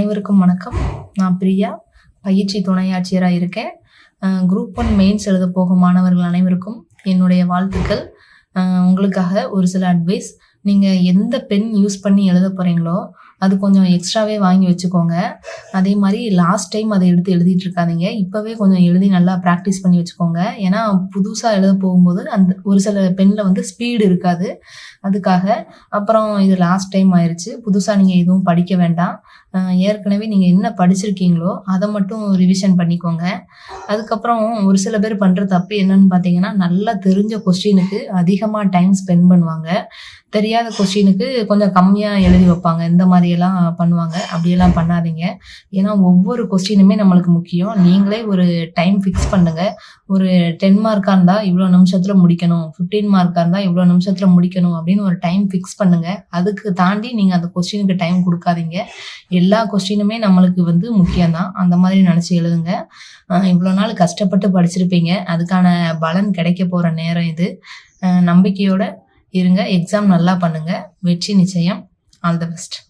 அனைவருக்கும் வணக்கம். நான் பிரியா, பயிற்சி துணை ஆட்சியராக இருக்கேன். குரூப் 1 மெயின்ஸ் எழுத போகும் மாணவர்கள் அனைவருக்கும் என்னுடைய வாழ்த்துக்கள். உங்களுக்காக ஒரு சில அட்வைஸ். நீங்கள் எந்த பென் யூஸ் பண்ணி எழுத போகிறீங்களோ அது கொஞ்சம் எக்ஸ்ட்ராவே வாங்கி வச்சுக்கோங்க. அதே மாதிரி லாஸ்ட் டைம் அதை எடுத்து எழுதிட்டு இருக்காதீங்க. இப்போவே கொஞ்சம் எழுதி நல்லா ப்ராக்டிஸ் பண்ணி வச்சுக்கோங்க. ஏன்னா புதுசாக எழுத போகும்போது அந்த ஒரு சில பென்னில் வந்து ஸ்பீடு இருக்காது. அதுக்காக அப்புறம் இது லாஸ்ட் டைம் ஆயிடுச்சு, புதுசாக நீங்கள் எதுவும் படிக்க வேண்டாம். ஏற்கனவே நீங்கள் என்ன படிச்சிருக்கீங்களோ அதை மட்டும் ரிவிஷன் பண்ணிக்கோங்க. அதுக்கப்புறம் ஒரு சில பேர் பண்ணுற தப்பு என்னன்னு பார்த்தீங்கன்னா, நல்லா தெரிஞ்ச கொஸ்டினுக்கு அதிகமாக டைம் ஸ்பெண்ட் பண்ணுவாங்க. தெரியாத கொஸ்டினுக்கு கொஞ்சம் கம்மியாக எழுதி வைப்பாங்க. இந்த மாதிரியெல்லாம் பண்ணுவாங்க. அப்படியெல்லாம் பண்ணாதீங்க. ஏன்னா ஒவ்வொரு கொஸ்டினுமே நம்மளுக்கு முக்கியம். நீங்களே ஒரு டைம் ஃபிக்ஸ் பண்ணுங்கள். ஒரு 10 மார்க்காக இருந்தால் இவ்வளோ நிமிஷத்தில் முடிக்கணும், 15 மார்க்காக இருந்தால் இவ்வளோ நிமிஷத்தில் முடிக்கணும் அப்படின்னு ஒரு டைம் ஃபிக்ஸ் பண்ணுங்கள். அதுக்கு தாண்டி நீங்கள் அந்த கொஸ்டினுக்கு டைம் கொடுக்காதீங்க. எல்லா கொஸ்டினுமே நம்மளுக்கு வந்து முக்கியம்தான். அந்த மாதிரி நினச்சி எழுதுங்க. இவ்வளோ நாள் கஷ்டப்பட்டு படிச்சிருப்பீங்க. அதுக்கான பலன் கிடைக்க போகிற நேரம் இது. நம்பிக்கையோடு இருங்க. எக்ஸாம் நல்லா பண்ணுங்கள். வெற்றி நிச்சயம். All the best.